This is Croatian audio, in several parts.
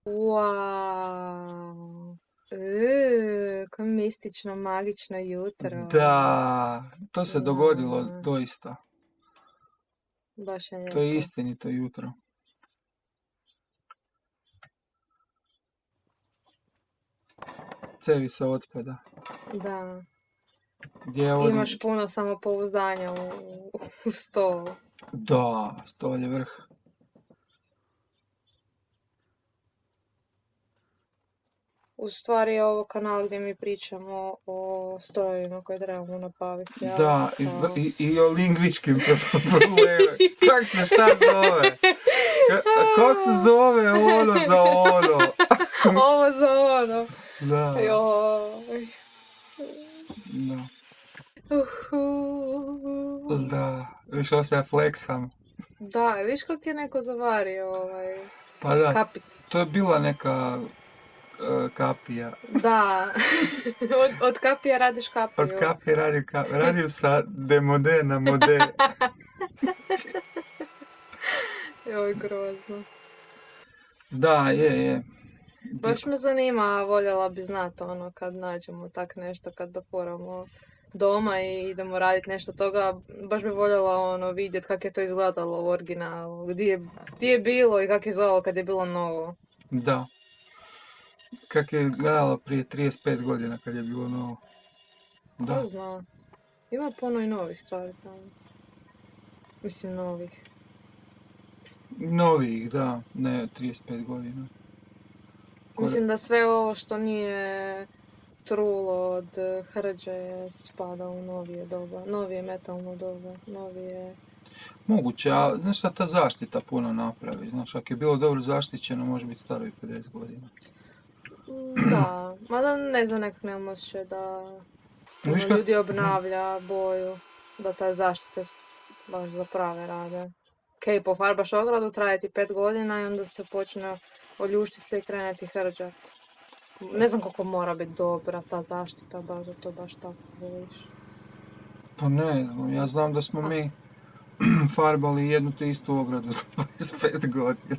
Wow. Koje mistično, magično jutro. Da, to se dogodilo Da. doista. Baš je To je lijepo. istinito jutro. Cevi se otpada. Da. Gdje ovdje? Imaš puno samopouzdanja u stolu. Da, stol je vrh. U stvari je ovo kanal gdje mi pričamo o strojevima koje trebamo nabaviti. Da, i o lingvičkim problemima. Kak se šta zove? Kak se zove ono za ono? Ovo za ono. Da. Joj. Da. Uhu. Da, viš ovo se ja fleksam. Da, viš kak je neko zavario Pa da, kapicu. to je bila neka kapija. Da, od kapija radiš kapiju. Od kapije radim sa demode na mode. Joj, grozno. Da, je. Baš me zanima, voljela bi znati ono kad nađemo tak nešto, kad doporamo doma i idemo raditi nešto toga, baš bi voljela ono vidjeti kako je to izgledalo u originalu, gdje je bilo i kako je izgledalo kad je bilo novo. Da. Kak je gledalo prije 35 godina kad je bilo novo. Da. Ko zna. Ima puno i novih stvari tamo. Mislim novih. Novih, da, ne 35 godina. Mislim da sve ovo što nije trulo od hrđe spada u novije doba. Novije metalno doba. Novije... Moguće, a znaš šta ta zaštita puno napravi? Znaš, ako je bilo dobro zaštićeno, može biti staro i 50 godina. Da, mada ne znam, nekak nemam osjećaj da ljudi obnavlja boju, da ta zaštita baš za prave rade. Okej, pofarbaš ogradu, traje ti 5 godina i onda se počne oljušti se i kreneti hrđat. Ne znam koliko mora biti dobra ta zaštita, baš da to baš tako voliš. Pa ne znam, ja znam da smo mi farbali jednu te istu ogradu za 25 godina.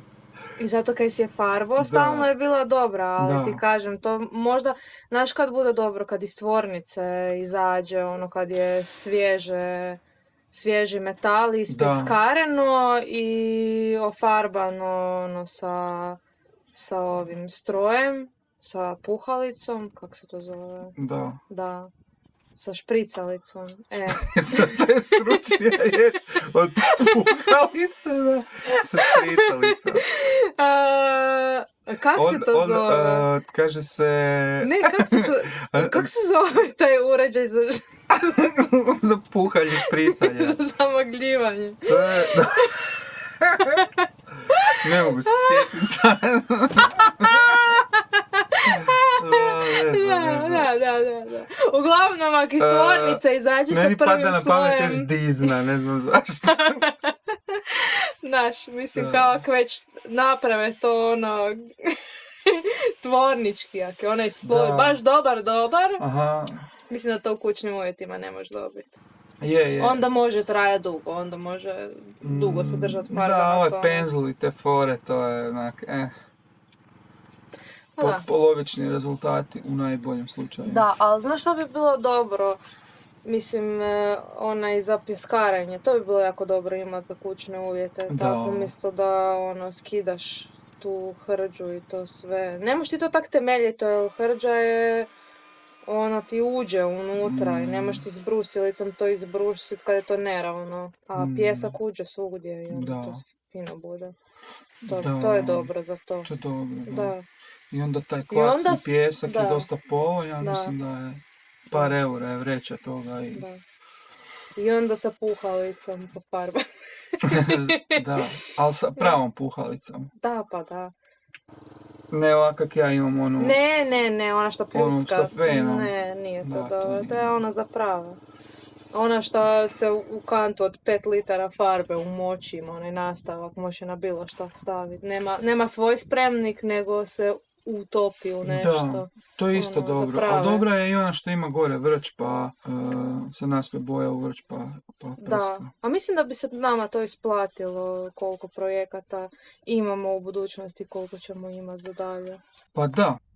I zato kaj si je farbao, stalno je bila dobra, ali ti kažem, to možda, znaš kad bude dobro, kad iz tvornice izađe, ono kad je svježi metal ispeskareno i ofarbano ono, sa ovim strojem, sa puhalicom, kako se to zove? Da. Sa špricalicom. To je stručnija riječ od puhalice, da. Sa špricalicom. Kako se to zove? Kaže se... Ne, kako se zove taj uređaj za... za puhanje špricanje. Za zamagljivanje. To je... Ne mogu se sjetiti sad. Da. Uglavnom, ako iz tvornice izađe sa prvim slojem... Meni pada na pamet još dizna, ne znam zašto. Znaš, mislim kao ako već naprave to ono... tvornički, ako je onaj sloj baš dobar, aha. Mislim da to u kućnim uvjetima ne može dobiti. Je. Onda može trajati dugo, onda može dugo se držati farba na da, ovaj tome. penzul i te fore, to je onak, polovični rezultati u najboljem slučaju. Da, ali znaš što bi bilo dobro? Mislim, onaj za pjeskarenje, to bi bilo jako dobro imati za kućne uvjete. Da. Tako umjesto da skidaš tu hrđu i to sve. Ne možeš ti to tak temeljito, jer hrđa je... Ona ti uđe unutra i ne možeš ti s brusilicom to izbrusiti kad je to neravno. A pjesak uđe svugdje i onda to fino bude. To je dobro za to. To je dobro, da. I onda taj kvaksni pjesak je dosta povoljan, mislim da je par eura je vreća toga. I onda sa puhalicom pofarba. Da, ali sa pravom puhalicom. Da, pa da. Ne ovak kak ja imam onu... Ne, ona što pljucka. Onu sa fenom. Ne, nije to dobro. To je ona za pravo. Ona što se u kantu od 5 litara farbe umoči, ima onaj nastavak, može na bilo šta staviti. Nema svoj spremnik, nego se utopi u nešto. To je isto dobro. zaprave. Ali dobra je i ona što ima gore vrč, pa se naspe boja u vrč, pa Da, prska. a mislim da bi se nama to isplatilo koliko projekata imamo u budućnosti, koliko ćemo imati za dalje. Pa da,